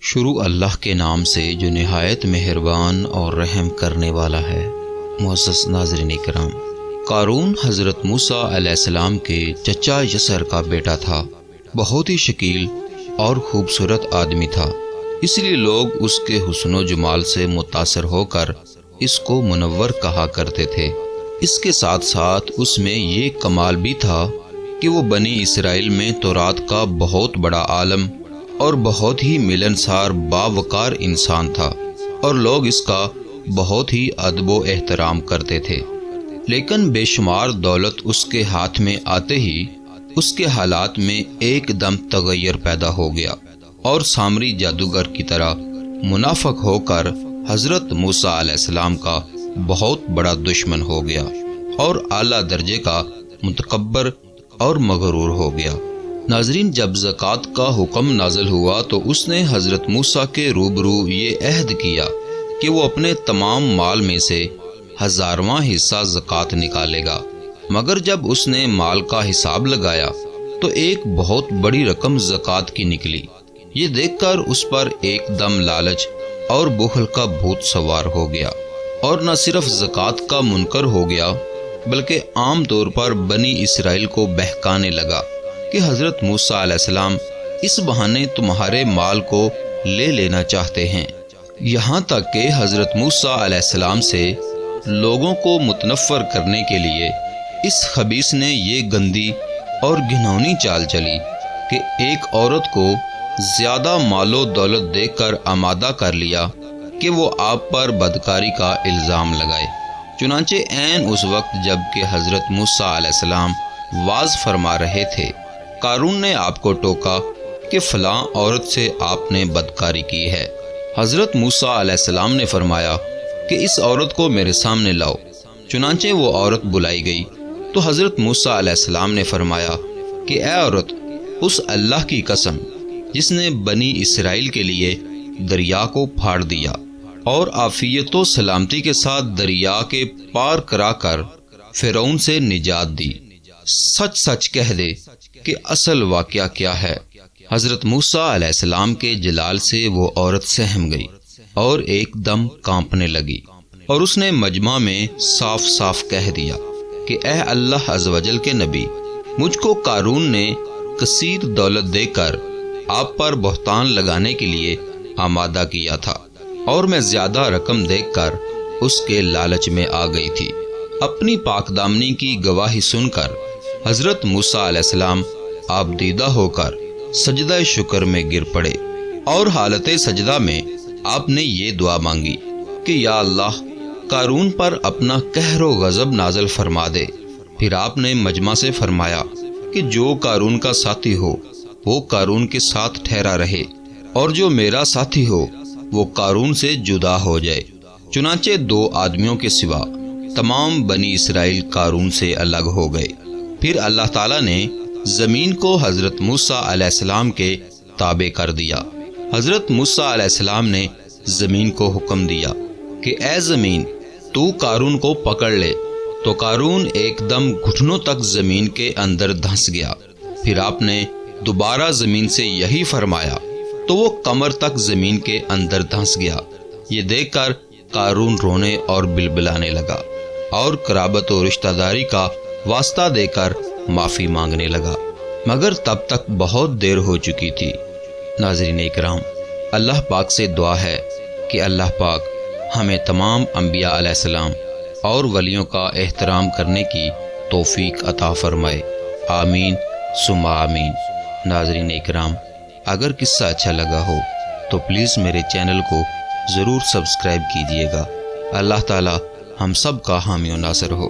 شروع اللہ کے نام سے جو نہایت مہربان اور رحم کرنے والا ہے۔ معزز ناظرین کرام، قارون حضرت موسیٰ علیہ السلام کے چچا یسر کا بیٹا تھا۔ بہت ہی شکیل اور خوبصورت آدمی تھا، اس لیے لوگ اس کے حسن و جمال سے متاثر ہو کر اس کو منور کہا کرتے تھے۔ اس کے ساتھ ساتھ اس میں یہ کمال بھی تھا کہ وہ بنی اسرائیل میں تورات کا بہت بڑا عالم اور بہت ہی ملنسار باوقار انسان تھا، اور لوگ اس کا بہت ہی ادب و احترام کرتے تھے۔ لیکن بے شمار دولت اس کے ہاتھ میں آتے ہی اس کے حالات میں ایک دم تغیر پیدا ہو گیا، اور سامری جادوگر کی طرح منافق ہو کر حضرت موسیٰ علیہ السلام کا بہت بڑا دشمن ہو گیا، اور اعلیٰ درجے کا متکبر اور مغرور ہو گیا۔ ناظرین، جب زکوٰۃ کا حکم نازل ہوا تو اس نے حضرت موسیٰ کے روبرو یہ عہد کیا کہ وہ اپنے تمام مال میں سے 1000واں حصہ زکوٰۃ نکالے گا، مگر جب اس نے مال کا حساب لگایا تو ایک بہت بڑی رقم زکوٰۃ کی نکلی۔ یہ دیکھ کر اس پر ایک دم لالچ اور بخل کا بھوت سوار ہو گیا، اور نہ صرف زکوٰۃ کا منکر ہو گیا بلکہ عام طور پر بنی اسرائیل کو بہکانے لگا کہ حضرت موسیٰ علیہ السلام اس بہانے تمہارے مال کو لے لینا چاہتے ہیں۔ یہاں تک کہ حضرت موسیٰ علیہ السلام سے لوگوں کو متنفر کرنے کے لیے اس خبیث نے یہ گندی اور گھناؤنی چال چلی کہ ایک عورت کو زیادہ مال و دولت دے کر آمادہ کر لیا کہ وہ آپ پر بدکاری کا الزام لگائے۔ چنانچہ عین اس وقت جب کہ حضرت موسیٰ علیہ السلام واز فرما رہے تھے، قارون نے آپ کو ٹوکا کہ فلاں عورت سے آپ نے بدکاری کی ہے۔ حضرت موسیٰ علیہ السلام نے فرمایا کہ اس عورت کو میرے سامنے لاؤ۔ چنانچہ وہ عورت بلائی گئی تو حضرت موسیٰ علیہ السلام نے فرمایا کہ اے عورت، اس اللہ کی قسم جس نے بنی اسرائیل کے لیے دریا کو پھاڑ دیا اور عافیت و سلامتی کے ساتھ دریا کے پار کرا کر فرعون سے نجات دی، سچ سچ کہہ دے کہ اصل واقعہ کیا ہے۔ حضرت موسیٰ علیہ السلام کے جلال سے وہ عورت سہم گئی اور ایک دم کانپنے لگی، اور اس نے مجمع میں صاف صاف کہہ دیا کہ اے اللہ عز و جل کے نبی، مجھ کو قارون نے کثیر دولت دے کر آپ پر بہتان لگانے کے لیے آمادہ کیا تھا، اور میں زیادہ رقم دیکھ کر اس کے لالچ میں آ گئی تھی۔ اپنی پاک دامنی کی گواہی سن کر حضرت موسیٰ علیہ السلام آپ دیدہ ہو کر سجدہ شکر میں گر پڑے، اور حالت سجدہ میں آپ نے یہ دعا مانگی کہ یا اللہ، قارون پر اپنا قہر و غضب نازل فرما دے۔ پھر آپ نے مجمع سے فرمایا کہ جو قارون کا ساتھی ہو وہ قارون کے ساتھ ٹھہرا رہے، اور جو میرا ساتھی ہو وہ قارون سے جدا ہو جائے۔ چنانچہ 2 آدمیوں کے سوا تمام بنی اسرائیل قارون سے الگ ہو گئے۔ پھر اللہ تعالیٰ نے زمین کو حضرت موسیٰ علیہ السلام کے تابع کر دیا۔ حضرت موسیٰ علیہ السلام نے زمین کو حکم دیا کہ اے زمین، تو قارون کو پکڑ لے، تو قارون ایک دم گھٹنوں تک زمین کے اندر دھنس گیا۔ پھر آپ نے دوبارہ زمین سے یہی فرمایا تو وہ کمر تک زمین کے اندر دھنس گیا۔ یہ دیکھ کر قارون رونے اور بلبلانے لگا، اور قرابت و رشتہ داری کا واسطہ دے کر معافی مانگنے لگا، مگر تب تک بہت دیر ہو چکی تھی۔ ناظرین اکرام، اللہ پاک سے دعا ہے کہ اللہ پاک ہمیں تمام انبیاء علیہ السلام اور ولیوں کا احترام کرنے کی توفیق عطا فرمائے۔ آمین ثم آمین۔ ناظرین اکرام، اگر قصہ اچھا لگا ہو تو پلیز میرے چینل کو ضرور سبسکرائب کیجیے گا۔ اللہ تعالی ہم سب کا حامی و ناصر ہو۔